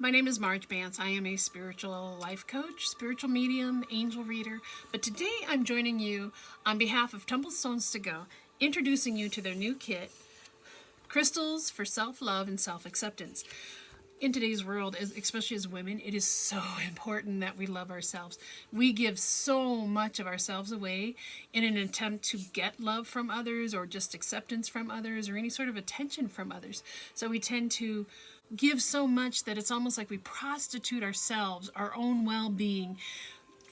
My name is Marge Bance. I am a spiritual life coach, spiritual medium, angel reader, but today I'm joining you on behalf of Tumblestones to Go, introducing you to their new kit, Crystals for Self-Love and Self-Acceptance. In today's world, especially as women, it is so important that we love ourselves. We give so much of ourselves away in an attempt to get love from others or just acceptance from others or any sort of attention from others. So we tend to give so much that it's almost like we prostitute ourselves, our own well-being,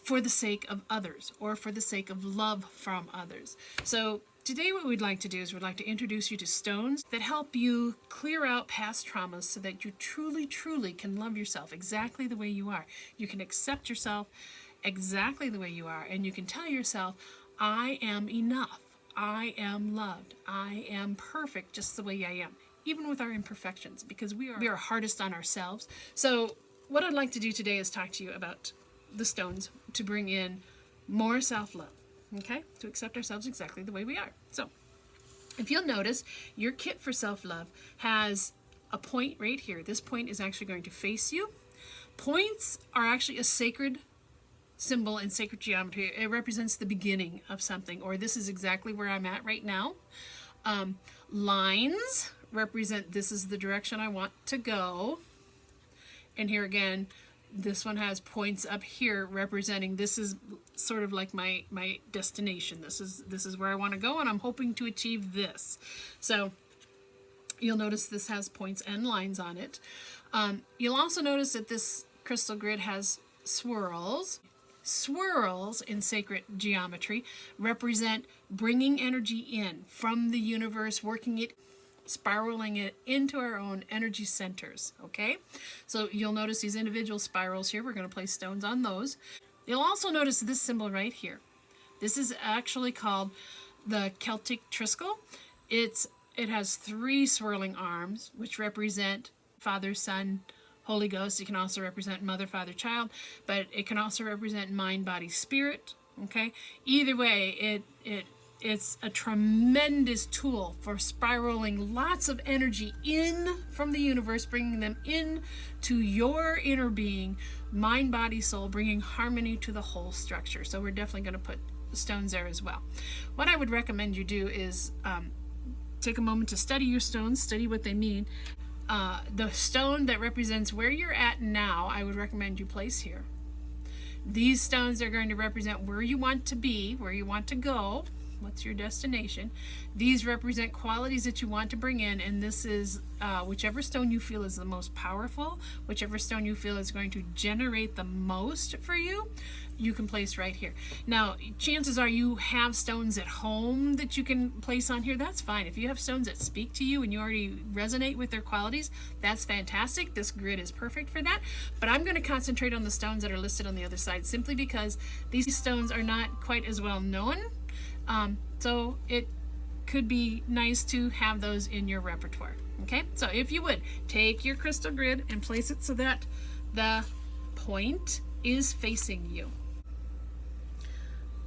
for the sake of others or for the sake of love from others. So today what we'd like to do is we'd like to introduce you to stones that help you clear out past traumas so that you truly can love yourself exactly the way you are. You can accept yourself exactly the way you are, and you can tell yourself, I am enough. I am loved. I am perfect just the way I am, even with our imperfections, because we are hardest on ourselves. So what I'd like to do today is talk to you about the stones to bring in more self-love, okay? To accept ourselves exactly the way we are. So if you'll notice, your kit for self-love has a point right here. This point is actually going to face you. Points are actually a sacred symbol in sacred geometry. It represents the beginning of something, or this is exactly where I'm at right now. Lines represent this is the direction I want to go. And here again, this one has points up here representing this is sort of like my destination. This is where I want to go, and I'm hoping to achieve this. So you'll notice this has points and lines on it. You'll also notice that this crystal grid has swirls. Swirls in sacred geometry represent bringing energy in from the universe, working it, spiraling it into our own energy centers, okay? So you'll notice these individual spirals here. We're going to place stones on those. You'll also notice this symbol right here. This is actually called the Celtic Triskel. It has 3 swirling arms, which represent Father, Son, Holy Ghost. It can also represent Mother, Father, Child, but it can also represent mind, body, spirit, okay? Either way, it's a tremendous tool for spiraling lots of energy in from the universe, bringing them in to your inner being, mind, body, soul, bringing harmony to the whole structure. So we're definitely going to put stones there as well. What I would recommend you do is take a moment to study your stones, study what they mean. The stone that represents where you're at now, I would recommend you place here. These stones are going to represent where you want to be, where you want to go. What's your destination? These represent qualities that you want to bring in, and this is whichever stone you feel is the most powerful, whichever stone you feel is going to generate the most for you, you can place right here. Now, chances are you have stones at home that you can place on here. That's fine. If you have stones that speak to you and you already resonate with their qualities, that's fantastic. This grid is perfect for that. But I'm going to concentrate on the stones that are listed on the other side, simply because these stones are not quite as well known. So it could be nice to have those in your repertoire. Okay, so if you would, take your crystal grid and place it so that the point is facing you.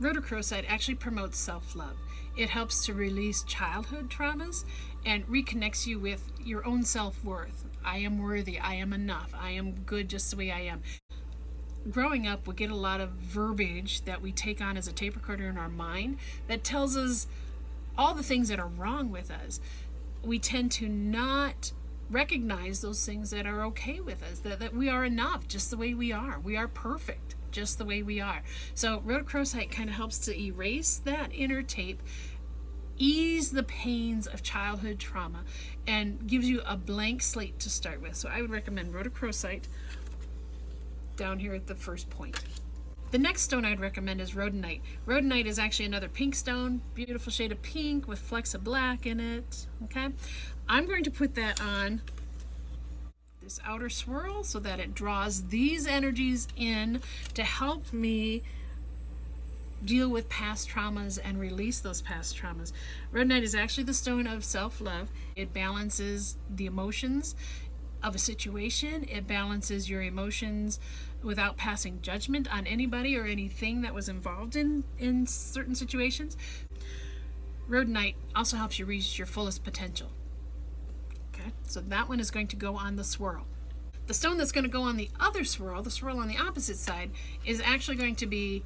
Rhodochrosite actually promotes self-love. It helps to release childhood traumas and reconnects you with your own self-worth. I am worthy, I am enough, I am good just the way I am. Growing up, we get a lot of verbiage that we take on as a tape recorder in our mind that tells us all the things that are wrong with us. We tend to not recognize those things that are okay with us, that we are enough just the way we are. We are perfect just the way we are. So rhodochrosite kind of helps to erase that inner tape, ease the pains of childhood trauma, and gives you a blank slate to start with. So I would recommend rhodochrosite down here at the first point. The next stone I'd recommend is rhodonite. Rhodonite is actually another pink stone, beautiful shade of pink with flecks of black in it, okay? I'm going to put that on this outer swirl so that it draws these energies in to help me deal with past traumas and release those past traumas. Rhodonite is actually the stone of self-love. It balances the emotions of a situation. It balances your emotions without passing judgment on anybody or anything that was involved in certain situations. Rhodonite also helps you reach your fullest potential. Okay, so that one is going to go on the swirl. The stone that's going to go on the other swirl, the swirl on the opposite side, is actually going to be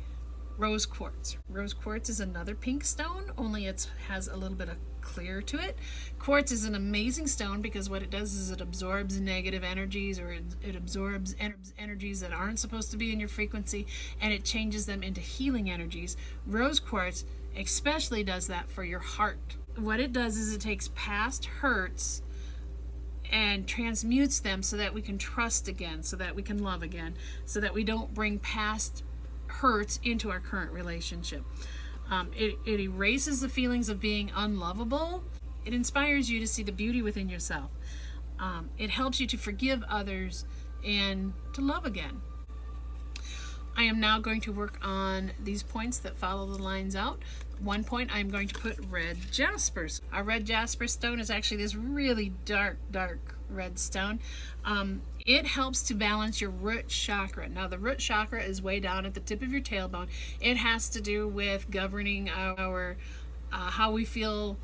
rose quartz. Rose quartz is another pink stone, only it has a little bit of clear to it. Quartz is an amazing stone because what it does is it absorbs negative energies, or it absorbs energies that aren't supposed to be in your frequency, and it changes them into healing energies. Rose quartz especially does that for your heart. What it does is it takes past hurts and transmutes them so that we can trust again, so that we can love again, so that we don't bring past hurts into our current relationship. It erases the feelings of being unlovable. It inspires you to see the beauty within yourself. It helps you to forgive others and to love again. I am now going to work on these points that follow the lines out. One point I'm going to put red jasper. Our red jasper stone is actually this really dark red stone. It helps to balance your root chakra. Now the root chakra is way down at the tip of your tailbone. It has to do with governing our how we feel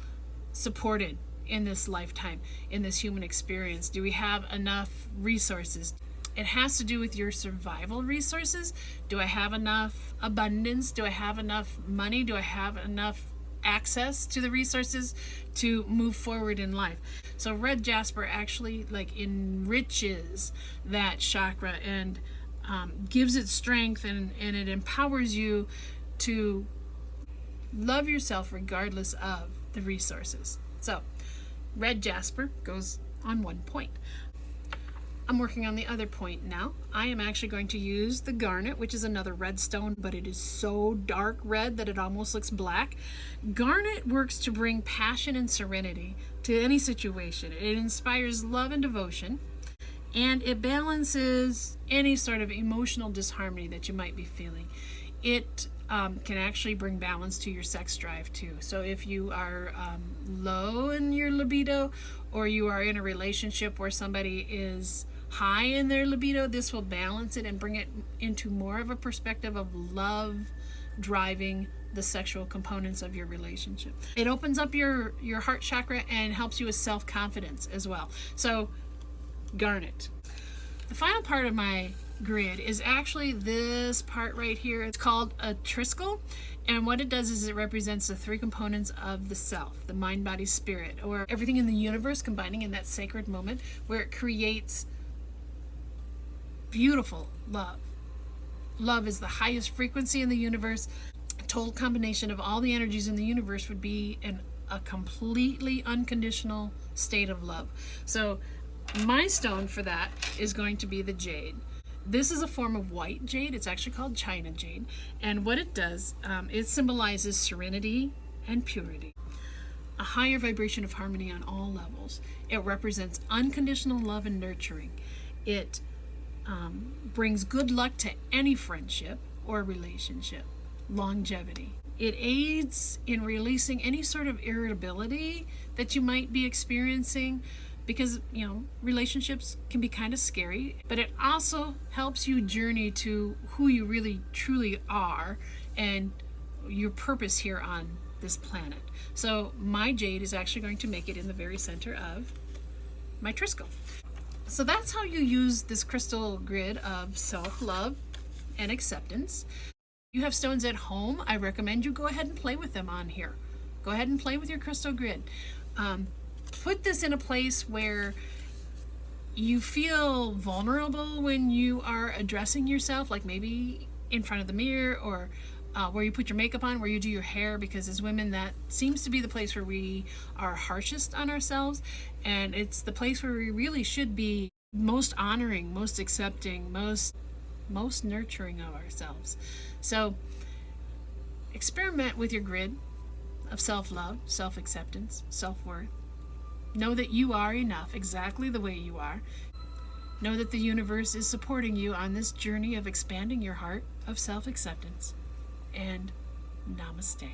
supported in this lifetime, in this human experience. Do we have enough resources? It has to do with your survival resources. Do I have enough abundance? Do I have enough money? Do I have enough access to the resources to move forward in life? So red jasper actually like enriches that chakra and gives it strength, and it empowers you to love yourself regardless of the resources. So red jasper goes on one point. I'm working on the other point now. I am actually going to use the garnet, which is another red stone, but it is so dark red that it almost looks black. Garnet works to bring passion and serenity to any situation. It inspires love and devotion, and it balances any sort of emotional disharmony that you might be feeling. It can actually bring balance to your sex drive too. So if you are low in your libido, or you are in a relationship where somebody is high in their libido, this will balance it and bring it into more of a perspective of love driving the sexual components of your relationship. It opens up your heart chakra and helps you with self-confidence as well. So garnet. The final part of my grid is actually this part right here. It's called a triskel, and what it does is it represents the three components of the self, the mind, body, spirit, or everything in the universe combining in that sacred moment where it creates beautiful love. Love is the highest frequency in the universe. A total combination of all the energies in the universe would be a completely unconditional state of love. So my stone for that is going to be the jade. This is a form of white jade. It's actually called China jade. And what it does, it symbolizes serenity and purity, a higher vibration of harmony on all levels. It represents unconditional love and nurturing. It brings good luck to any friendship or relationship, longevity. It aids in releasing any sort of irritability that you might be experiencing, because relationships can be kind of scary, but it also helps you journey to who you really truly are and your purpose here on this planet. So my jade is actually going to make it in the very center of my triskel. So that's how you use this crystal grid of self-love and acceptance. You have stones at home, I recommend you go ahead and play with them on here. Go ahead and play with your crystal grid. Put this in a place where you feel vulnerable when you are addressing yourself, like maybe in front of the mirror, or where you put your makeup on, where you do your hair, because as women that seems to be the place where we are harshest on ourselves, and it's the place where we really should be most honoring, most accepting, most nurturing of ourselves. So experiment with your grid of self-love, self-acceptance, self-worth. Know that you are enough exactly the way you are. Know that the universe is supporting you on this journey of expanding your heart of self-acceptance. And namaste.